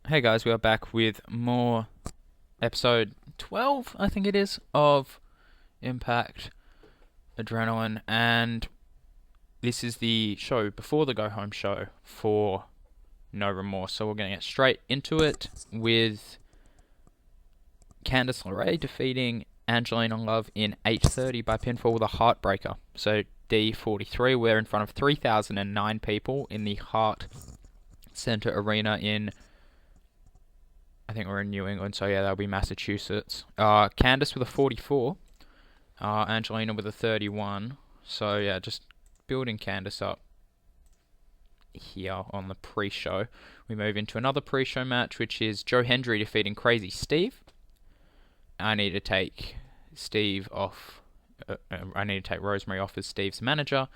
Hey guys, we are back with more episode 12, I think it is, of Impact Adrenaline, and this is the show before the go home show for No Remorse. So we're going to get straight into it with Candice LeRae defeating Angelina Love in 8:30 by pinfall with a heartbreaker. So D43, we're in front of 3,009 people in the Hart Center Arena in, I think we're in New England, so yeah, that'll be Massachusetts. Candice with a 44, Angelina with a 31. So yeah, just building Candice up here on the pre-show. We move into another pre-show match, which is Joe Hendry defeating Crazy Steve. I need to take Steve off. I need to take Rosemary off as Steve's manager.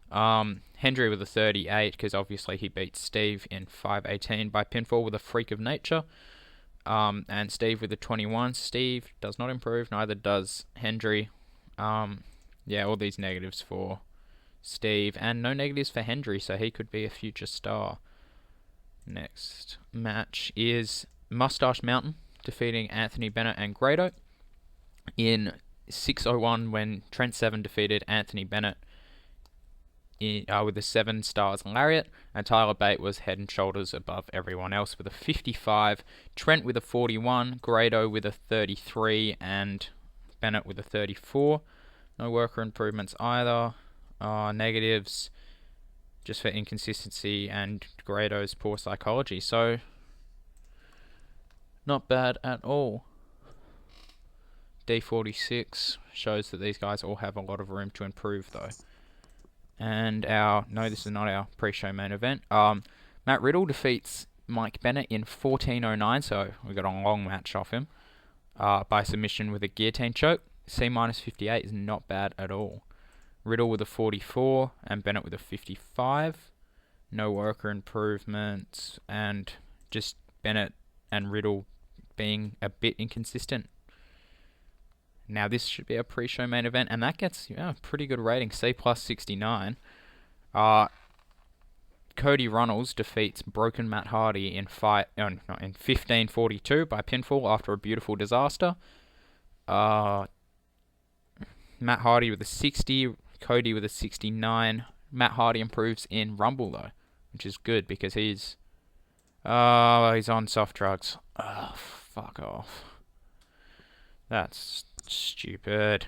Hendry with a 38, because obviously he beat Steve in 5:18 by pinfall with a freak of nature. And Steve with a 21. Steve does not improve, neither does Hendry. Yeah, all these negatives for Steve, and no negatives for Hendry, so he could be a future star. Next match is Mustache Mountain defeating Anthony Bennett and Grado in 6:01 when Trent Seven defeated Anthony Bennett with a 7 stars lariat, and Tyler Bate was head and shoulders above everyone else with a 55, Trent with a 41, Grado with a 33, and Bennett with a 34. No worker improvements either. Negatives just for inconsistency and Grado's poor psychology, so not bad at all. D46 shows that these guys all have a lot of room to improve though. And this is not our pre-show main event. Matt Riddle defeats Mike Bennett in 14:09, so we got a long match off him by submission with a guillotine choke. C-58 is not bad at all. Riddle with a 44 and Bennett with a 55. No worker improvements, and just Bennett and Riddle being a bit inconsistent. Now this should be a pre-show main event, and that gets pretty good rating, C+69. Cody Runnels defeats Broken Matt Hardy in 15:42 by pinfall after a beautiful disaster. Matt Hardy with a 60, Cody with a 69. Matt Hardy improves in Rumble though, which is good because he's on soft drugs. Fuck off. That's stupid.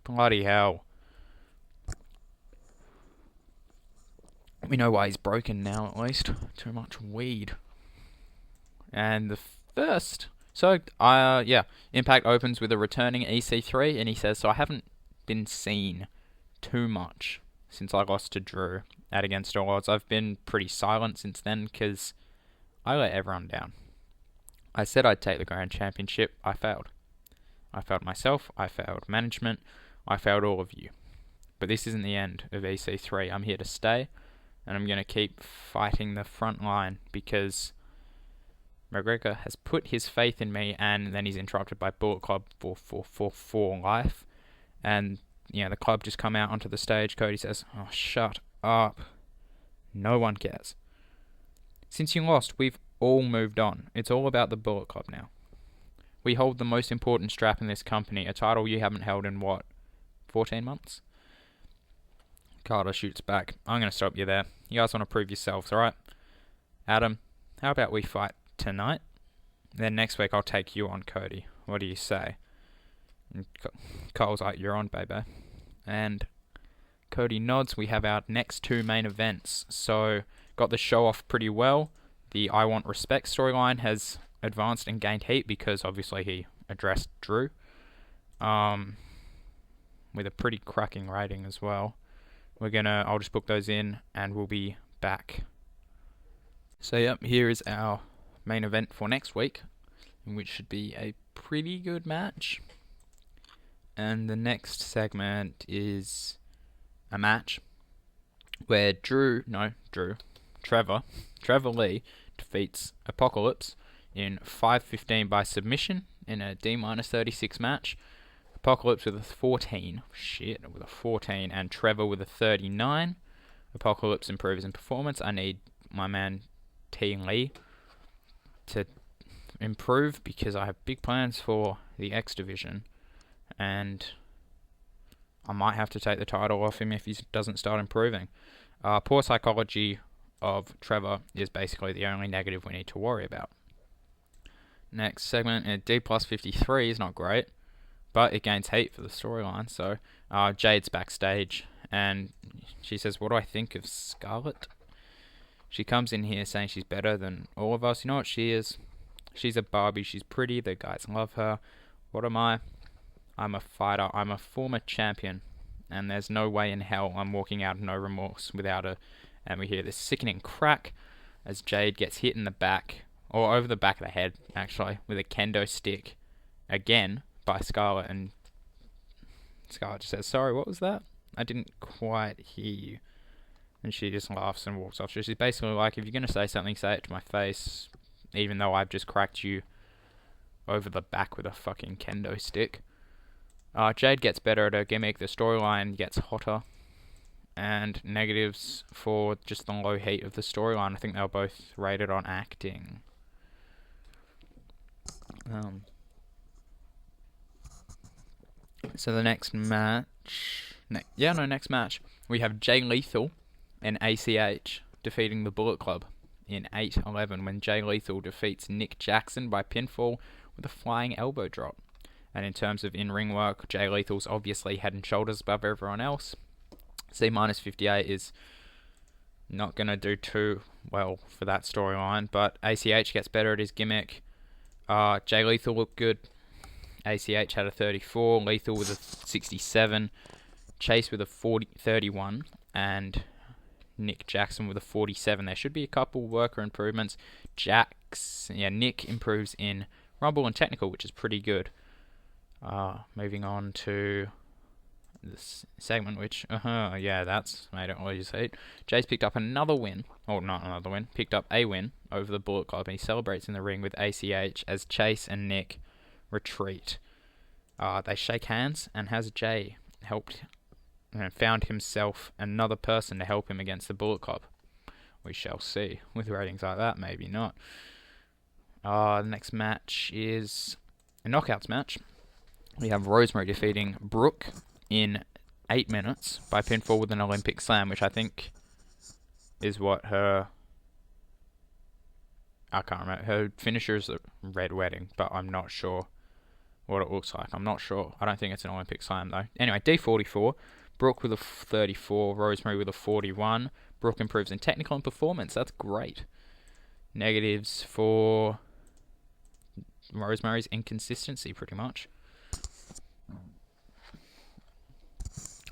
Bloody hell. We know why he's broken now, at least. Too much weed. And the first... So, Impact opens with a returning EC3, and he says, so I haven't been seen too much since I lost to Drew at Against All Odds. I've been pretty silent since then, because I let everyone down. I said I'd take the Grand Championship. I failed. I failed myself, I failed management, I failed all of you. But this isn't the end of EC3. I'm here to stay, and I'm going to keep fighting the front line because McGregor has put his faith in me, and then he's interrupted by Bullet Club 4444 life. And, the club just come out onto the stage. Cody says, oh, shut up. No one cares. Since you lost, we've all moved on. It's all about the Bullet Club now. We hold the most important strap in this company, a title you haven't held in, 14 months? Carter shoots back. I'm going to stop you there. You guys want to prove yourselves, alright? Adam, how about we fight tonight? Then next week I'll take you on, Cody. What do you say? And Cole's like, you're on, baby. And Cody nods. We have our next 2 main events. So, got the show off pretty well. The I Want Respect storyline has advanced and gained heat because obviously he addressed Drew with a pretty cracking rating as well. I'll just book those in and we'll be back. So yep, here is our main event for next week, which should be a pretty good match. And the next segment is a match where Trevor Lee defeats Apocalypse in 5:15 by submission in a D-36 match. Apocalypse with a 14. With a 14. And Trevor with a 39. Apocalypse improves in performance. I need my man T. Lee to improve because I have big plans for the X Division, and I might have to take the title off him if he doesn't start improving. Poor psychology of Trevor is basically the only negative we need to worry about. Next segment, D plus 53 is not great, but it gains heat for the storyline. So Jade's backstage, and she says, "What do I think of Scarlett?" She comes in here saying she's better than all of us. You know what she is? She's a Barbie. She's pretty. The guys love her. What am I? I'm a fighter. I'm a former champion. And there's no way in hell I'm walking out of No Remorse without her. And we hear this sickening crack as Jade gets hit in the back, or over the back of the head, actually, with a kendo stick. Again, by Scarlett. And Scarlett just says, "Sorry, what was that? I didn't quite hear you." And she just laughs and walks off. So she's basically like, if you're going to say something, say it to my face, even though I've just cracked you over the back with a fucking kendo stick. Jade gets better at her gimmick. The storyline gets hotter. And negatives for just the low heat of the storyline. I think they were both rated on acting. So the next match... next match. We have Jay Lethal and ACH defeating the Bullet Club in 8-11 when Jay Lethal defeats Nick Jackson by pinfall with a flying elbow drop. And in terms of in-ring work, Jay Lethal's obviously head and shoulders above everyone else. C-minus 58 is not going to do too well for that storyline, but ACH gets better at his gimmick. Jay Lethal looked good. ACH had a 34, Lethal with a 67, Chase with a 31, and Nick Jackson with a 47. There should be a couple worker improvements. Nick improves in Rumble and Technical, which is pretty good. Moving on to this segment, which, that's made it all you see. Jay's picked up another win, or not another win, picked up a win over the Bullet Club, and he celebrates in the ring with ACH as Chase and Nick retreat. They shake hands, and has Jay found himself another person to help him against the Bullet Club? We shall see. With ratings like that, maybe not. The next match is a knockouts match. We have Rosemary defeating Brooke in 8 minutes by pinfall with an Olympic slam, which I think is what I can't remember. Her finisher is a red wedding, but I'm not sure what it looks like. I'm not sure. I don't think it's an Olympic slam, though. Anyway, D44. Brooke with a 34. Rosemary with a 41. Brooke improves in technical and performance. That's great. Negatives for Rosemary's inconsistency, pretty much.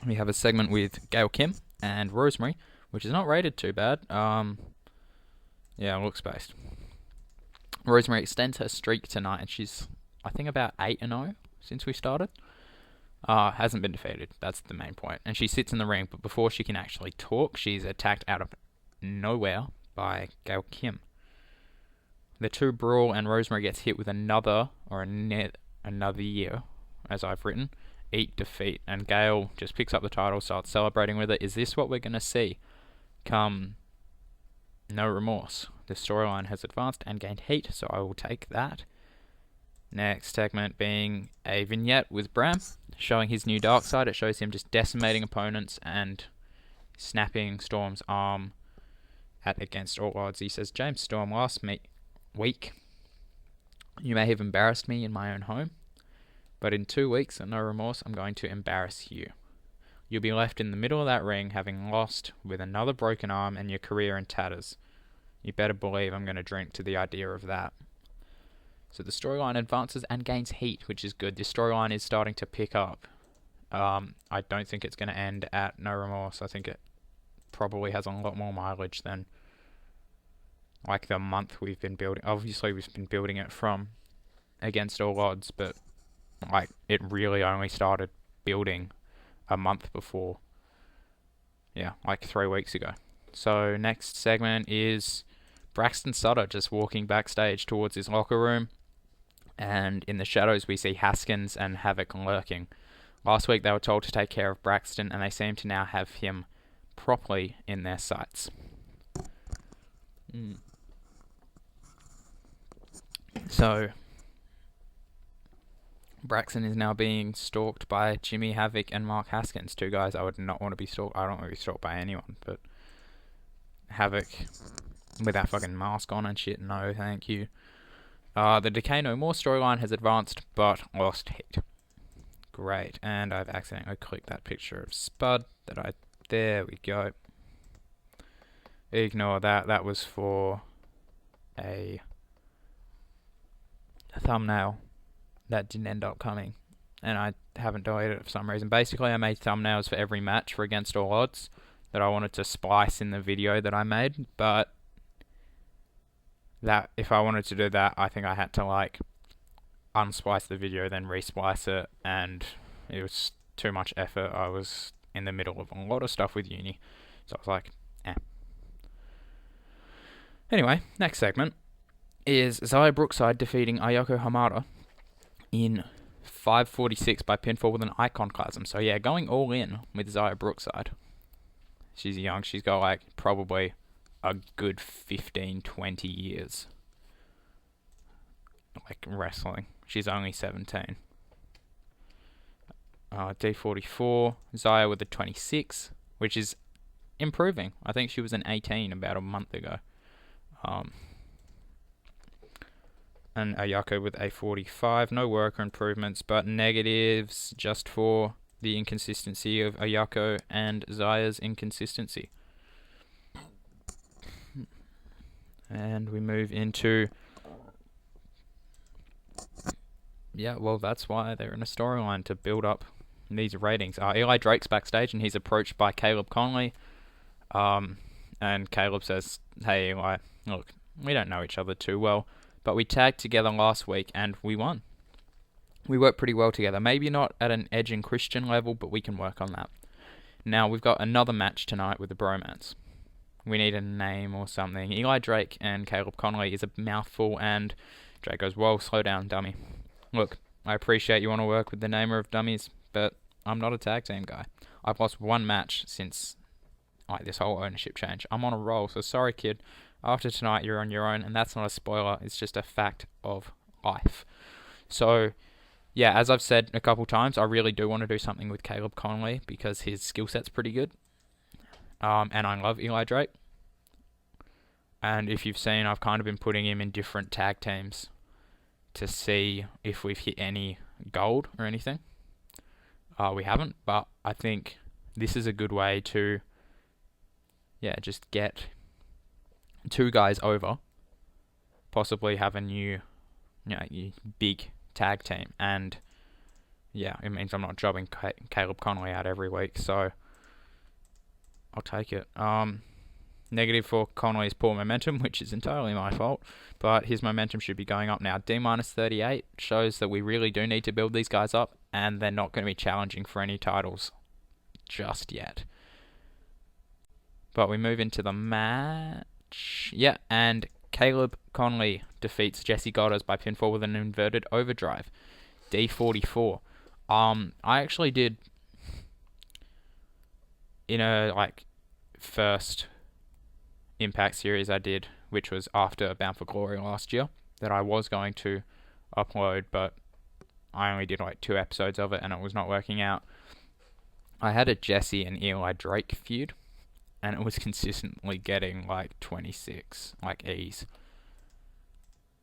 We have a segment with Gail Kim and Rosemary, which is not rated too bad. Looks based. Rosemary extends her streak tonight, and she's, I think, about 8-0 since we started. Hasn't been defeated. That's the main point. And she sits in the ring, but before she can actually talk, she's attacked out of nowhere by Gail Kim. The two brawl, and Rosemary gets hit with another year, as I've written, defeat. And Gail just picks up the title, starts celebrating with it. Is this what we're going to see come No Remorse? The storyline has advanced and gained heat, so I will take that. Next segment being a vignette with Bram showing his new dark side. It shows him just decimating opponents and snapping Storm's arm against all odds. He says, "James Storm, last week you may have embarrassed me in my own home, but in 2 weeks at No Remorse, I'm going to embarrass you. You'll be left in the middle of that ring having lost with another broken arm and your career in tatters. You better believe I'm going to drink to the idea of that." So the storyline advances and gains heat, which is good. This storyline is starting to pick up. I don't think it's going to end at No Remorse. I think it probably has a lot more mileage than like the month we've been building. Obviously, we've been building it from Against All Odds, but like it really only started building a month before. Like 3 weeks ago. So next segment is Braxton Sutter just walking backstage towards his locker room. And in the shadows, we see Haskins and Havoc lurking. Last week, they were told to take care of Braxton, and they seem to now have him properly in their sights. So Braxton is now being stalked by Jimmy Havoc and Mark Haskins, two guys I would not want to be stalked. I don't want to be stalked by anyone, but Havoc with that fucking mask on and shit, no thank you. The Decay No More storyline has advanced, but lost heat. Great, and I've accidentally clicked that picture of Spud there we go. Ignore that, that was for a thumbnail that didn't end up coming, and I haven't deleted it for some reason. Basically, I made thumbnails for every match for Against All Odds that I wanted to splice in the video that I made, but that if I wanted to do that, I think I had to like unsplice the video, then resplice it, and it was too much effort. I was in the middle of a lot of stuff with uni, so I was like, eh. Anyway, next segment is Zaya Brookside defeating Ayako Hamada in 5:46 by pinfall with an iconoclasm. So yeah, going all in with Zaya Brookside. She's young. She's got like probably a good 15-20 years like wrestling. She's only 17. D44, Zaya with a 26, which is improving. I think she was an 18 about a month ago. And Ayako with a 45. No worker improvements, but negatives just for the inconsistency of Ayako and Zaya's inconsistency. And we move into... yeah, well, that's why they're in a storyline, to build up these ratings. Eli Drake's backstage, and he's approached by Caleb Conley. And Caleb says, hey, Eli, look, we don't know each other too well, but we tagged together last week, and we won. We work pretty well together. Maybe not at an Edge and Christian level, but we can work on that. Now, we've got another match tonight with the bromance. We need a name or something. Eli Drake and Caleb Conley is a mouthful, and Drake goes, whoa, slow down, dummy. Look, I appreciate you want to work with the namer of dummies, but I'm not a tag team guy. I've lost one match since this whole ownership change. I'm on a roll, so sorry, kid. After tonight, you're on your own, and that's not a spoiler. It's just a fact of life. So, yeah, as I've said a couple times, I really do want to do something with Caleb Conley because his skill set's pretty good. And I love Eli Drake. And if you've seen, I've kind of been putting him in different tag teams to see if we've hit any gold or anything. We haven't, but I think this is a good way to, just get two guys over, possibly have a new, big tag team, and it means I'm not jobbing Caleb Conley out every week, so I'll take it. Negative for Conley's poor momentum, which is entirely my fault, but his momentum should be going up now. D-38 shows that we really do need to build these guys up, and they're not going to be challenging for any titles just yet. But we move into the match. Yeah, and Caleb Conley defeats Jesse Goddard by pinfall with an inverted overdrive. D44. I actually did, in a first Impact series I did, which was after Bound for Glory last year, that I was going to upload, but I only did 2 episodes of it and it was not working out. I had a Jesse and Eli Drake feud, and it was consistently getting 26, ease.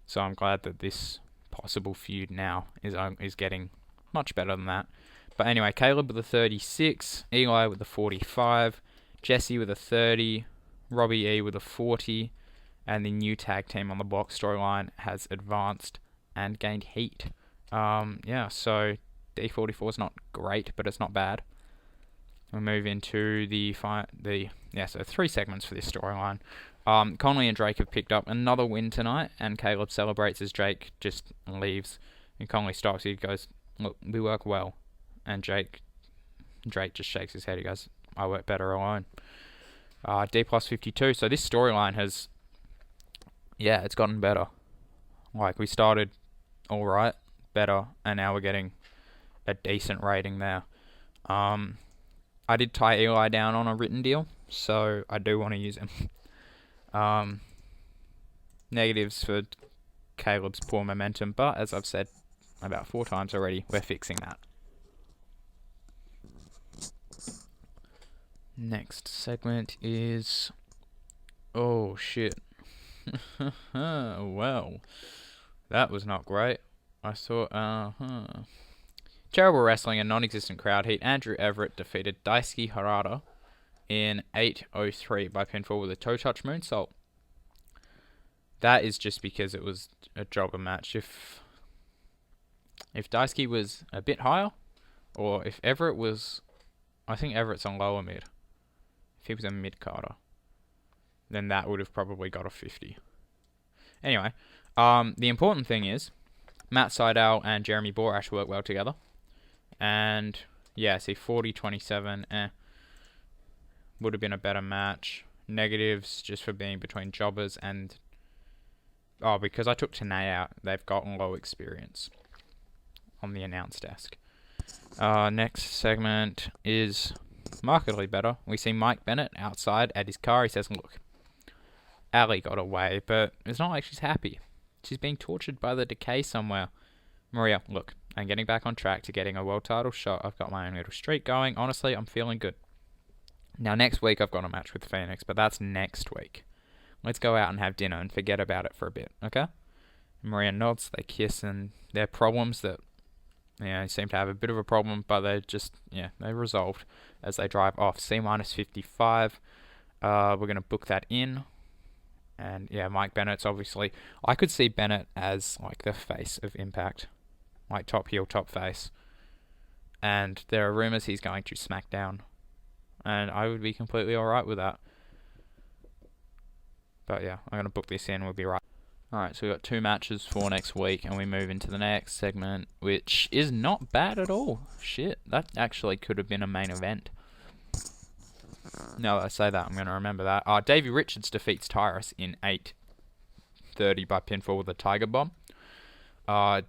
So I'm glad that this possible feud now is getting much better than that. But anyway, Caleb with a 36, Eli with a 45, Jesse with a 30, Robbie E with a 40, and the new tag team on the block storyline has advanced and gained heat. So D44 is not great, but it's not bad. We'll move into so 3 segments for this storyline. Conley and Drake have picked up another win tonight, and Caleb celebrates as Drake just leaves. And Conley stops. He goes, look, we work well. And Drake just shakes his head. He goes, I work better alone. D+52. So this storyline has, it's gotten better. We started alright, better, and now we're getting a decent rating there. I did tie Eli down on a written deal, so I do want to use him. Negatives for Caleb's poor momentum, but as I've said about 4 times already, we're fixing that. Next segment is... oh, shit. Well, that was not great. I thought, Terrible wrestling and non-existent crowd heat. Andrew Everett defeated Daisuke Harada in 8:03 by pinfall with a toe touch moonsault. That is just because it was a jobber match. If Daisuke was a bit higher, or if Everett was... I think Everett's on lower mid. If he was a mid-carder, then that would have probably got a 50. Anyway, the important thing is Matt Sydal and Jeremy Borash work well together. And, yeah, see, 40-27, would have been a better match. Negatives just for being between jobbers and... oh, because I took Tanay out, they've gotten low experience on the announce desk. Next segment is markedly better. We see Mike Bennett outside at his car. He says, look, Ali got away, but it's not like she's happy. She's being tortured by the decay somewhere. Maria, look, I'm getting back on track to getting a world title shot. I've got my own little streak going. Honestly, I'm feeling good. Now, next week, I've got a match with Phoenix, but that's next week. Let's go out and have dinner and forget about it for a bit, okay? Maria nods, they kiss, and their problems that, they seem to have a bit of a problem, but they just, they resolved as they drive off. C-55. We're going to book that in. And, Mike Bennett's obviously... I could see Bennett as, like, the face of Impact. Like, top heel, top face. And there are rumors he's going to SmackDown. And I would be completely alright with that. But, I'm going to book this in. We'll be right. Alright, so we've got 2 matches for next week. And we move into the next segment, which is not bad at all. Shit, that actually could have been a main event. Now that I say that, I'm going to remember that. Davey Richards defeats Tyrus in 8:30 by pinfall with a Tiger Bomb.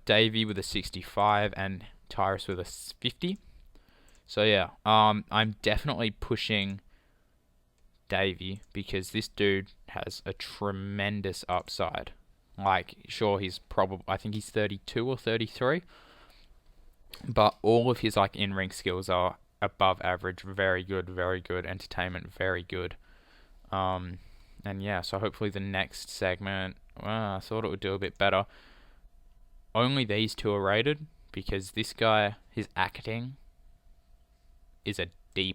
Davey with a 65 and Tyrus with a 50. So I'm definitely pushing Davey because this dude has a tremendous upside. Like, sure, I think he's 32 or 33. But all of his, in-ring skills are above average, very good, entertainment, very good. So hopefully the next segment, I thought it would do a bit better. Only these 2 are rated, because this guy, his acting is a D+,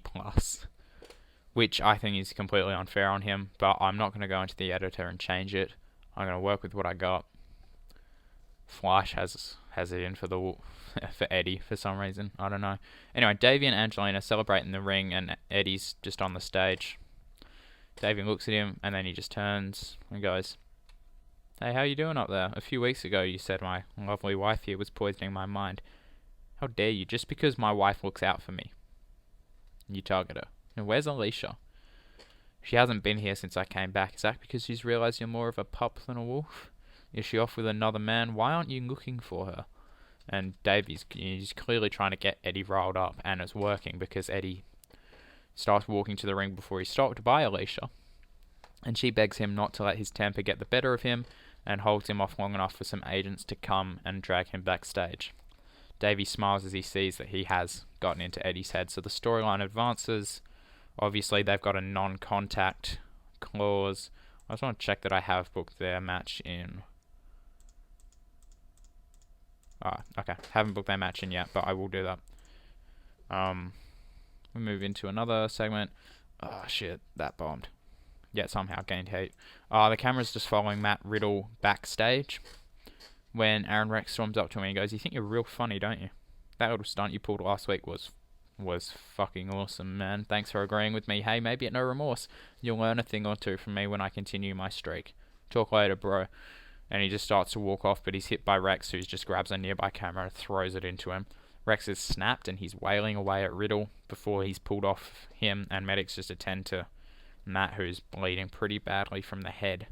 which I think is completely unfair on him, but I'm not going to go into the editor and change it. I'm going to work with what I got. Flash has it in for for Eddie for some reason. I don't know. Anyway, Davey and Angelina celebrate in the ring, and Eddie's just on the stage. Davey looks at him, and then he just turns and goes, "Hey, how you doing up there? A few weeks ago you said my lovely wife here was poisoning my mind. How dare you, just because my wife looks out for me. You target her. And where's Alicia? She hasn't been here since I came back. Is that because she's realized you're more of a pup than a wolf? Is she off with another man? Why aren't you looking for her?" And Davey's he's clearly trying to get Eddie riled up, and it's working because Eddie starts walking to the ring before he's stopped by Alicia. And she begs him not to let his temper get the better of him and holds him off long enough for some agents to come and drag him backstage. Davey smiles as he sees that he has gotten into Eddie's head, so the storyline advances. Obviously, they've got a non-contact clause. I just want to check that I have booked their match in. Okay. Haven't booked their match in yet, but I will do that. We move into another segment. Oh, shit. That bombed. Yet somehow gained heat. The camera's just following Matt Riddle backstage. When Aaron Rex storms up to him and goes, "You think you're real funny, don't you? That little stunt you pulled last week was fucking awesome, man. Thanks for agreeing with me. Hey, maybe at no remorse. You'll learn a thing or two from me when I continue my streak. Talk later, bro." And he just starts to walk off, but he's hit by Rex, who just grabs a nearby camera and throws it into him. Rex is snapped, and he's wailing away at Riddle before he's pulled off him, and medics just attend to Matt, who's bleeding pretty badly from the head.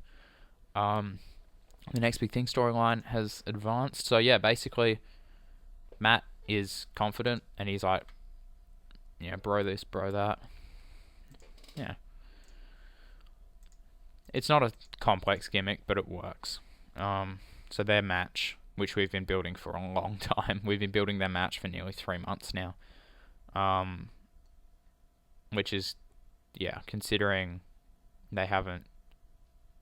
The next big thing storyline has advanced. So, basically, Matt is confident, and he's like, bro this, bro that. Yeah. It's not a complex gimmick, but it works. So their match, which we've been building for a long time, we've been building their match for nearly 3 months now. Which is, yeah, considering they haven't,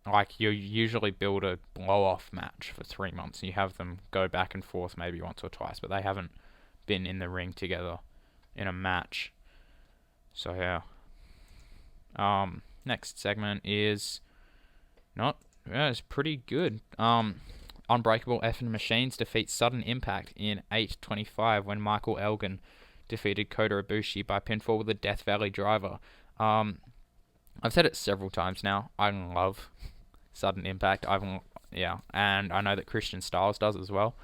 like, you usually build a blow-off match for 3 months, and you have them go back and forth maybe once or twice, but they haven't been in the ring together in a match. So, yeah. Next segment is it's pretty good. Unbreakable F'n Machines defeats Sudden Impact in 8:25 when Michael Elgin defeated Kota Ibushi by pinfall with a Death Valley driver. I've said it several times now. I love Sudden Impact. And I know that Christian Styles does as well,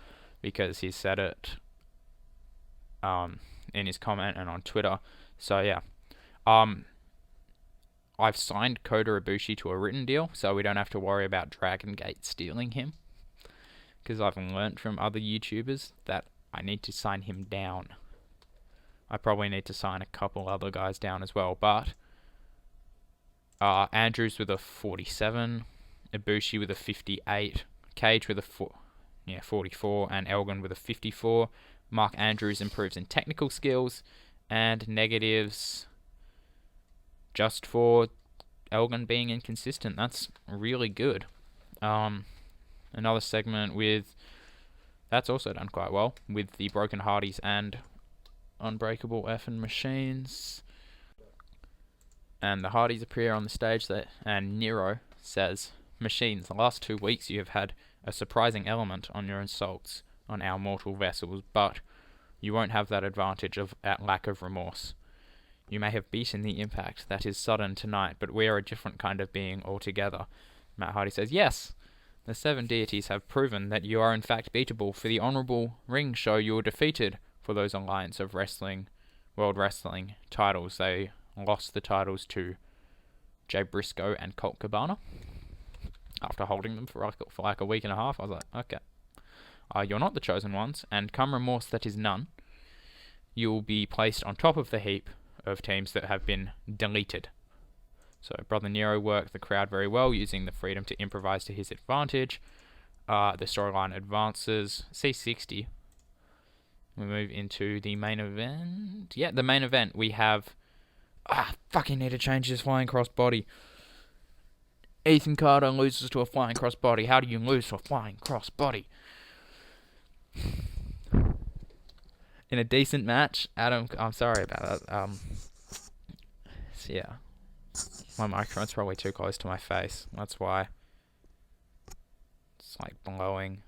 because he said it in his comment and on Twitter. So yeah, I've signed Kota Ibushi to a written deal, so we don't have to worry about Dragon Gate stealing him, because I've learnt from other YouTubers that I need to sign him down. I probably need to sign a couple other guys down as well, but Andrews with a 47, Ibushi with a 58, Cage with a 44, and Elgin with a 54. Mark Andrews improves in technical skills, and negatives just for Elgin being inconsistent. That's really good. Another segment that's also done quite well, with the Broken Hardys and Unbreakable F'n Machines. And the Hardys appear on the stage, and Nero says, "Machines, the last 2 weeks you have had a surprising element on your insults on our mortal vessels, but you won't have that advantage of at lack of remorse. You may have beaten the Impact that is sudden tonight, but we are a different kind of being altogether." Matt Hardy says, "Yes, the 7 deities have proven that you are in fact beatable. For the Honorable Ring show, you were defeated for those Alliance of Wrestling, World Wrestling titles. They lost the titles to Jay Briscoe and Colt Cabana. After holding them for like a week and a half, I was like, okay. You're not the chosen ones, and come remorse that is none, you will be placed on top of the heap of teams that have been deleted." So Brother Nero worked the crowd very well, using the freedom to improvise to his advantage. The storyline advances. C60. We move into the main event. Yeah, the main event. We have... fucking need to change this flying cross body. Ethan Carter loses to a flying cross body. How do you lose to a flying cross body? In a decent match, I'm sorry about that. So yeah. My microphone's probably too close to my face. That's why. It's like blowing.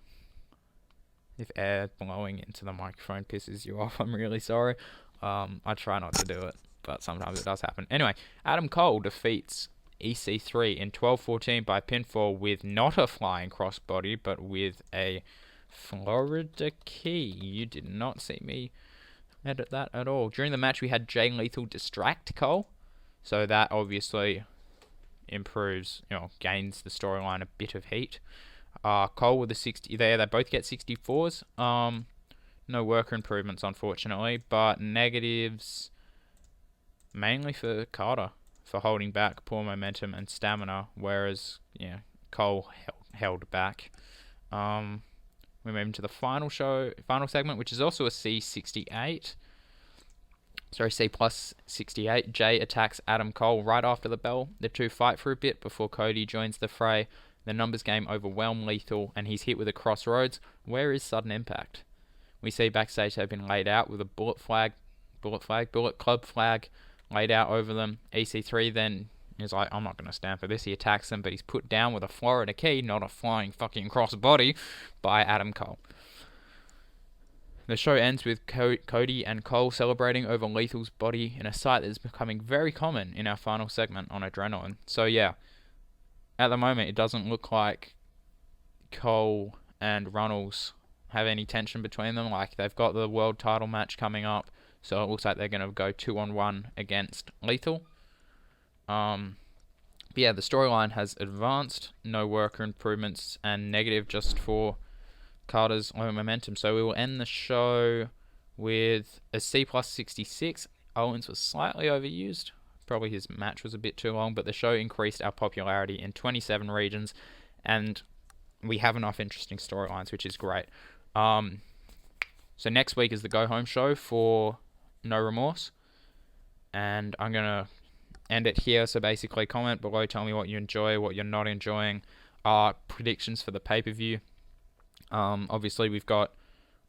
If air blowing into the microphone pisses you off, I'm really sorry. I try not to do it, but sometimes it does happen. Anyway, Adam Cole defeats EC3 in 12-14 by pinfall with not a flying crossbody, but with a Florida key. You did not see me edit that at all. During the match, we had Jay Lethal distract Cole, so that obviously improves, gains the storyline a bit of heat. Cole with a 60 there. They both get 64s. No worker improvements, unfortunately, but negatives mainly for Carter for holding back, poor momentum and stamina, whereas Cole held back. We move into the final segment, which is also a C68. Sorry, C plus 68. Jay attacks Adam Cole right after the bell. The two fight for a bit before Cody joins the fray. The numbers game overwhelm Lethal, and he's hit with a crossroads. Where is Sudden Impact? We see backstage they've been laid out with a bullet club flag laid out over them. EC3 then is like, I'm not going to stand for this. He attacks them, but he's put down with a Florida key, not a flying fucking crossbody, by Adam Cole. The show ends with Cody and Cole celebrating over Lethal's body in a sight that is becoming very common in our final segment on Adrenaline. So yeah, at the moment it doesn't look like Cole and Runnels have any tension between them. Like, they've got the world title match coming up, so it looks like they're going to go 2-on-1 against Lethal. But yeah, the storyline has advanced. No worker improvements and negative just for Carter's low momentum. So we will end the show with a C plus 66. Owens was slightly overused. Probably his match was a bit too long, but the show increased our popularity in 27 regions, and we have enough interesting storylines, which is great. So next week is the go home show for No Remorse, and I'm gonna end it here. So basically, comment below, tell me what you enjoy, what you're not enjoying, predictions for the pay-per-view. Obviously we've got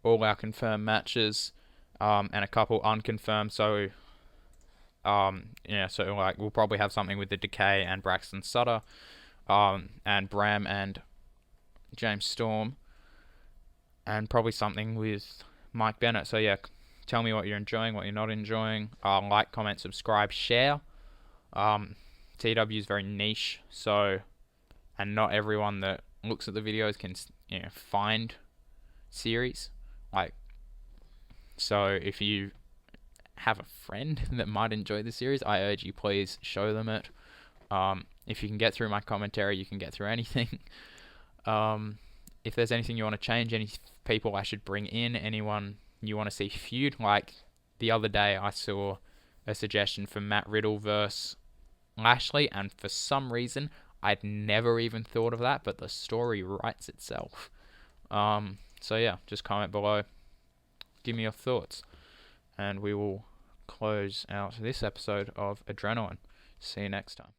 all our confirmed matches, and a couple unconfirmed. So so like we'll probably have something with the Decay and Braxton Sutter, and Bram and James Storm, and probably something with Mike Bennett. So yeah, tell me what you're enjoying, what you're not enjoying. Like, comment, subscribe, share. TEW is very niche, so, and not everyone that looks at the videos can find series. Like, so if you have a friend that might enjoy the series, I urge you, please show them it. If you can get through my commentary, you can get through anything. If there's anything you want to change, any people I should bring in, anyone you want to see feud, like the other day I saw a suggestion for Matt Riddle versus Lashley, and for some reason I'd never even thought of that, but the story writes itself. So yeah, just comment below, give me your thoughts, and we will close out this episode of Adrenaline. See you next time.